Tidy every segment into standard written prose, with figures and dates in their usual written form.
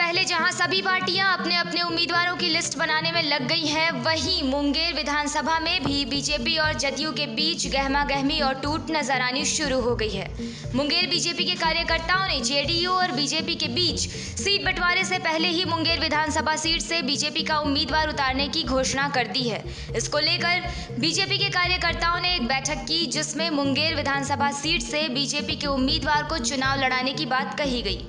पहले जहां सभी पार्टियां अपने अपने उम्मीदवारों की लिस्ट बनाने में लग गई हैं, वहीं मुंगेर विधानसभा में भी बीजेपी और जदयू के बीच गहमागहमी और टूट नजर आनी शुरू हो गई है। मुंगेर बीजेपी के कार्यकर्ताओं ने जेडीयू और बीजेपी के बीच सीट बंटवारे से पहले ही मुंगेर विधानसभा सीट से बीजेपी का उम्मीदवार उतारने की घोषणा कर दी है। इसको लेकर बीजेपी के कार्यकर्ताओं ने एक बैठक की, जिसमें मुंगेर विधानसभा सीट से बीजेपी के उम्मीदवार को चुनाव लड़ाने की बात कही गई।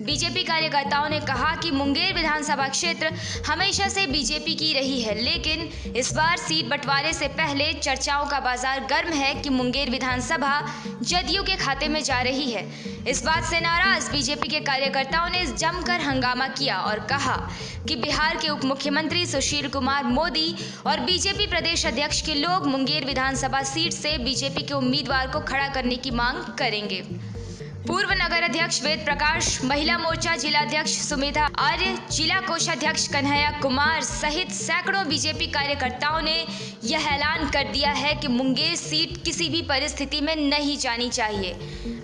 बीजेपी कार्यकर्ताओं ने कहा कि मुंगेर विधानसभा क्षेत्र हमेशा से बीजेपी की रही है, लेकिन इस बार सीट बंटवारे से पहले चर्चाओं का बाजार गर्म है कि मुंगेर विधानसभा जदयू के खाते में जा रही है। इस बात से नाराज बीजेपी के कार्यकर्ताओं ने जमकर हंगामा किया और कहा कि बिहार के उप मुख्यमंत्री सुशील कुमार मोदी और बीजेपी प्रदेश अध्यक्ष के लोग मुंगेर विधानसभा सीट से बीजेपी के उम्मीदवार को खड़ा करने की मांग करेंगे। पूर्व नगर अध्यक्ष वेद प्रकाश, महिला मोर्चा जिलाध्यक्ष सुमेधा आर्य, जिला कोषाध्यक्ष कन्हैया कुमार सहित सैकड़ों बीजेपी कार्यकर्ताओं ने यह ऐलान कर दिया है कि मुंगेर सीट किसी भी परिस्थिति में नहीं जानी चाहिए।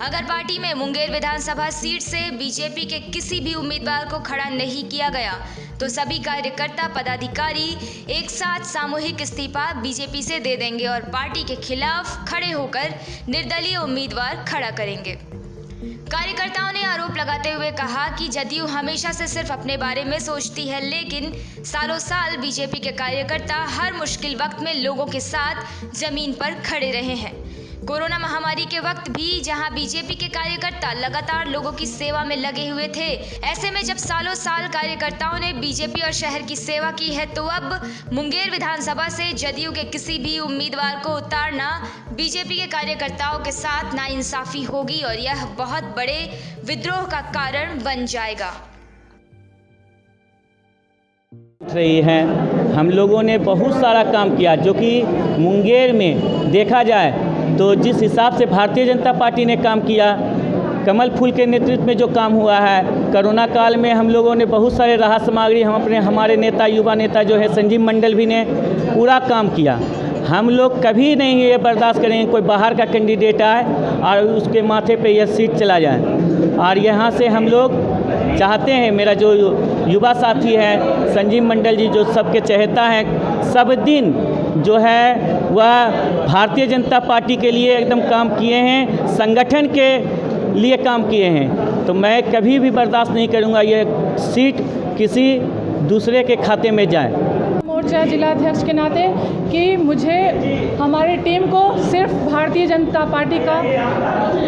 अगर पार्टी में मुंगेर विधानसभा सीट से बीजेपी के किसी भी उम्मीदवार को खड़ा नहीं किया गया तो सभी कार्यकर्ता पदाधिकारी एक साथ सामूहिक इस्तीफा बीजेपी से दे देंगे और पार्टी के खिलाफ खड़े होकर निर्दलीय उम्मीदवार खड़ा करेंगे। कार्यकर्ताओं ने आरोप लगाते हुए कहा कि जदयू हमेशा से सिर्फ अपने बारे में सोचती है, लेकिन सालों साल बीजेपी के कार्यकर्ता हर मुश्किल वक्त में लोगों के साथ जमीन पर खड़े रहे हैं। कोरोना महामारी के वक्त भी जहां बीजेपी के कार्यकर्ता लगातार लोगों की सेवा में लगे हुए थे, ऐसे में जब सालों साल कार्यकर्ताओं ने बीजेपी और शहर की सेवा की है, तो अब मुंगेर विधानसभा से जदयू के किसी भी उम्मीदवार को उतारना बीजेपी के कार्यकर्ताओं के साथ नाइंसाफी होगी और यह बहुत बड़े विद्रोह का कारण बन जाएगा। रही है, हम लोगों ने बहुत सारा काम किया, जो कि मुंगेर में देखा जाए तो जिस हिसाब से भारतीय जनता पार्टी ने काम किया, कमल फूल के नेतृत्व में जो काम हुआ है, कोरोना काल में हम लोगों ने बहुत सारे राहत सामग्री, हमारे नेता युवा नेता जो है संजीव मंडल भी ने पूरा काम किया। हम लोग कभी नहीं ये बर्दाश्त करेंगे कोई बाहर का कैंडिडेट आए और उसके माथे पे यह सीट चला जाए। और यहाँ से हम लोग चाहते हैं, मेरा जो युवा साथी है संजीव मंडल जी, जो सबके चहेता हैं, सब दिन जो है वह भारतीय जनता पार्टी के लिए एकदम काम किए हैं, संगठन के लिए काम किए हैं। तो मैं कभी भी बर्दाश्त नहीं करूंगा ये सीट किसी दूसरे के खाते में जाए। मोर्चा जिलाध्यक्ष के नाते कि मुझे हमारी टीम को सिर्फ भारतीय जनता पार्टी का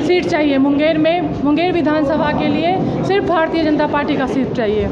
सीट चाहिए। मुंगेर में मुंगेर विधानसभा के लिए सिर्फ भारतीय जनता पार्टी का सीट चाहिए।